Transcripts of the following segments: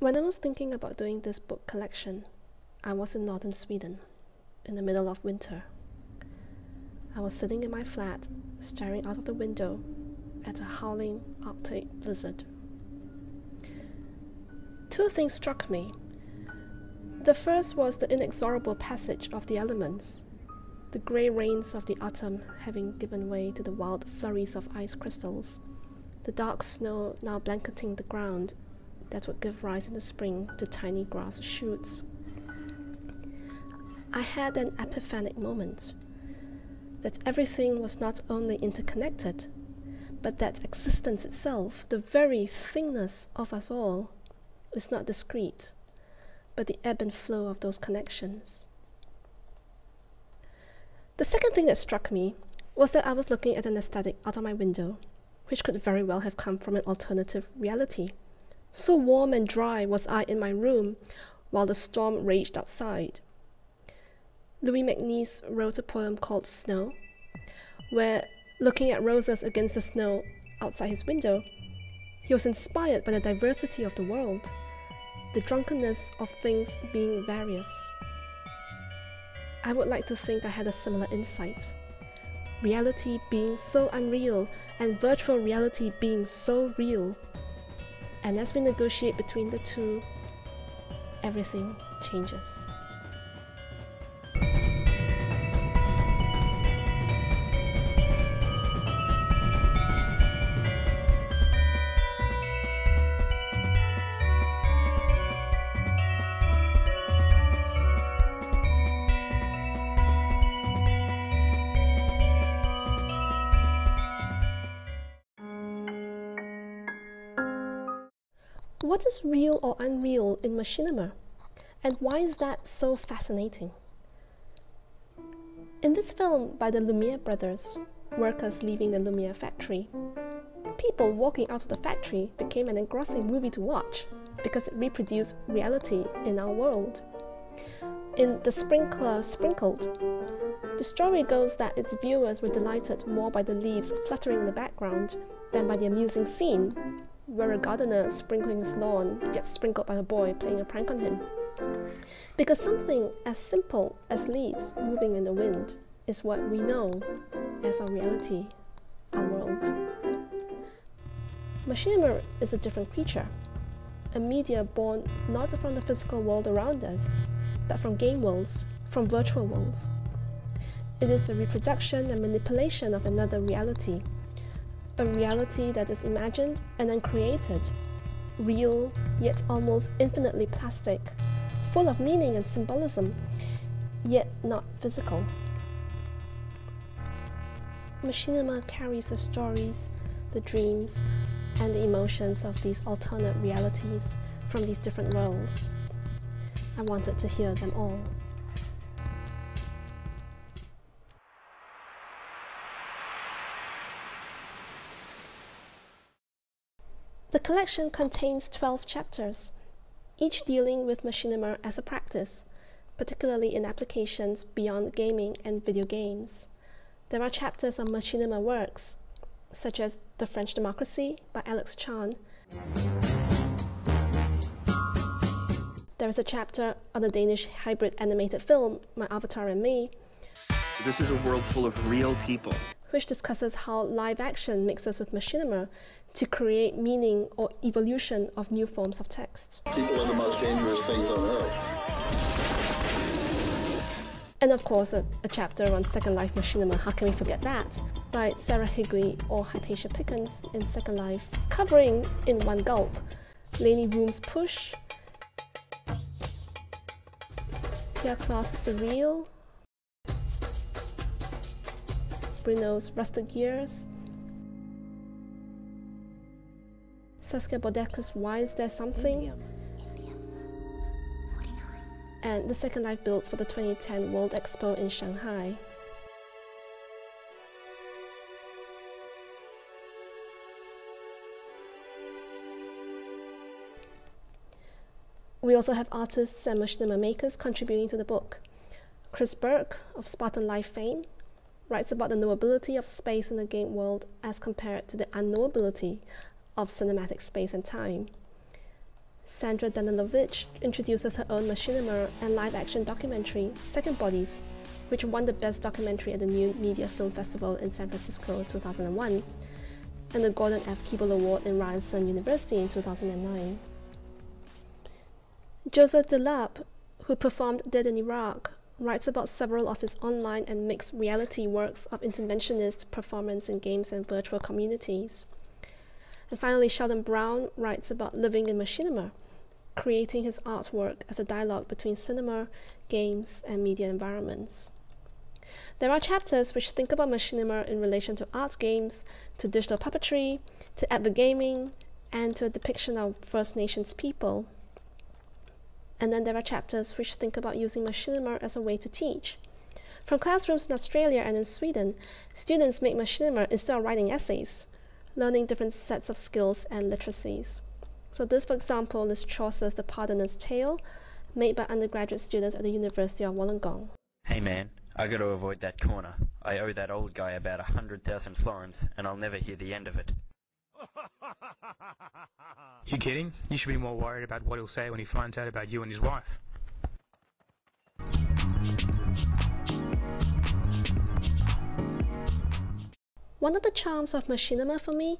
When I was thinking about doing this book collection, I was in northern Sweden, in the middle of winter. I was sitting in my flat, staring out of the window at a howling Arctic blizzard. Two things struck me. The first was the inexorable passage of the elements, the grey rains of the autumn having given way to the wild flurries of ice crystals, the dark snow now blanketing the ground that would give rise in the spring to tiny grass shoots. I had an epiphanic moment, that everything was not only interconnected, but that existence itself, the very thingness of us all, is not discrete, but the ebb and flow of those connections. The second thing that struck me was that I was looking at an aesthetic out of my window, which could very well have come from an alternative reality. So warm and dry was I in my room while the storm raged outside. Louis MacNeice wrote a poem called Snow, where, looking at roses against the snow outside his window, he was inspired by the diversity of the world, the drunkenness of things being various. I would like to think I had a similar insight. Reality being so unreal and virtual reality being so real. And as we negotiate between the two, everything changes. What is real or unreal in Machinima? And why is that so fascinating? In this film by the Lumiere brothers, workers leaving the Lumiere factory, people walking out of the factory became an engrossing movie to watch because it reproduced reality in our world. In The Sprinkler Sprinkled, the story goes that its viewers were delighted more by the leaves fluttering in the background than by the amusing scene where a gardener sprinkling his lawn gets sprinkled by a boy playing a prank on him. Because something as simple as leaves moving in the wind is what we know as our reality, our world. Machinima is a different creature, a media born not from the physical world around us, but from game worlds, from virtual worlds. It is the reproduction and manipulation of another reality, a reality that is imagined and then created, real yet almost infinitely plastic, full of meaning and symbolism, yet not physical. Machinima carries the stories, the dreams, and the emotions of these alternate realities from these different worlds. I wanted to hear them all. The collection contains 12 chapters, each dealing with Machinima as a practice, particularly in applications beyond gaming and video games. There are chapters on Machinima works, such as The French Democracy by Alex Chan. There is a chapter on the Danish hybrid animated film, My Avatar and Me. This is a world full of real people, which discusses how live action mixes with Machinima to create meaning or evolution of new forms of text. People are the most dangerous things on earth. And of course, a chapter on Second Life Machinima, how can we forget that? By Sarah Higley or Hypatia Pickens in Second Life, covering in one gulp Lainey Room's Push, Pierre Claus' Surreal, Bruno's Rusted Years, Saskia Bodeka's Why Is There Something, and the Second Life builds for the 2010 World Expo in Shanghai. We also have artists and Machinima makers contributing to the book. Chris Burke of Spartan Life fame writes about the knowability of space in the game world as compared to the unknowability of cinematic space and time. Sandra Danilovich introduces her own machinima and live-action documentary, Second Bodies, which won the Best Documentary at the New Media Film Festival in San Francisco 2001, and the Gordon F. Keeble Award in Ryerson University in 2009. Joseph Delap, who performed Dead in Iraq, writes about several of his online and mixed reality works of interventionist performance in games and virtual communities. And finally, Sheldon Brown writes about living in machinima, creating his artwork as a dialogue between cinema, games, and media environments. There are chapters which think about machinima in relation to art games, to digital puppetry, to advergaming, and to a depiction of First Nations people. And then there are chapters which think about using machinima as a way to teach. From classrooms in Australia and in Sweden, students make machinima instead of writing essays, learning different sets of skills and literacies. So this, for example, is Chaucer's The Pardoner's Tale, made by undergraduate students at the University of Wollongong. Hey man, I gotta avoid that corner. I owe that old guy about 100,000 florins, and I'll never hear the end of it. You kidding? You should be more worried about what he'll say when he finds out about you and his wife. One of the charms of machinima for me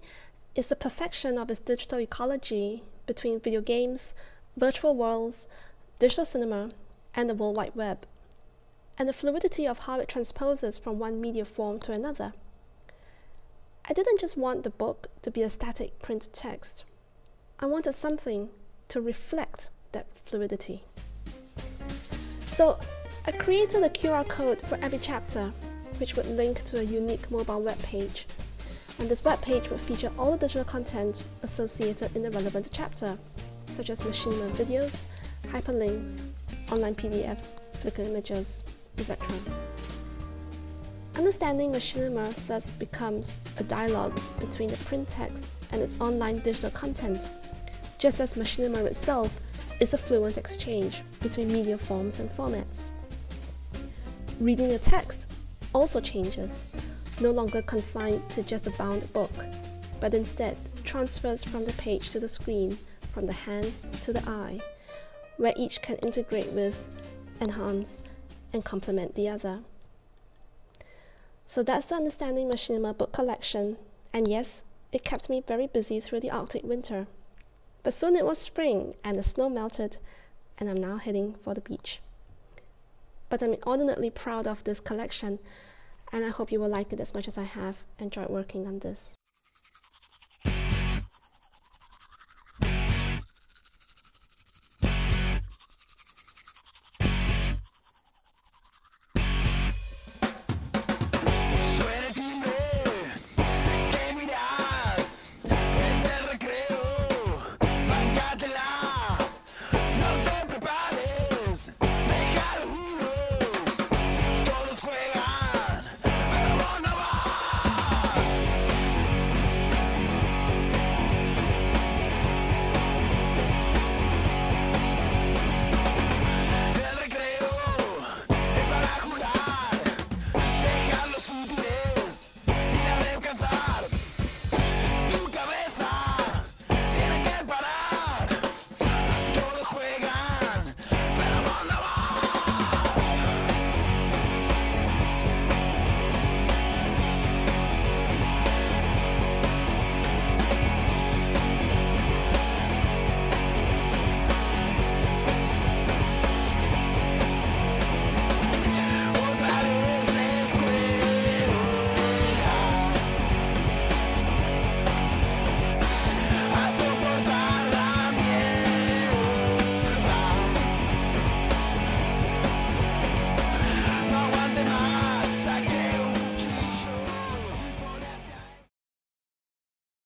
is the perfection of its digital ecology between video games, virtual worlds, digital cinema, and the World Wide Web, and the fluidity of how it transposes from one media form to another. I didn't just want the book to be a static print text. I wanted something to reflect that fluidity. So I created a QR code for every chapter, which would link to a unique mobile web page. And this web page would feature all the digital content associated in the relevant chapter, such as machinima videos, hyperlinks, online PDFs, Flickr images, etc. Understanding machinima thus becomes a dialogue between the print text and its online digital content, just as machinima itself is a fluent exchange between media forms and formats. Reading the text also changes, no longer confined to just a bound book, but instead transfers from the page to the screen, from the hand to the eye, where each can integrate with, enhance, and complement the other. So that's the Understanding Machinima book collection, and yes, it kept me very busy through the Arctic winter. But soon it was spring, and the snow melted, and I'm now heading for the beach. But I'm inordinately proud of this collection, and I hope you will like it as much as I have enjoyed working on this.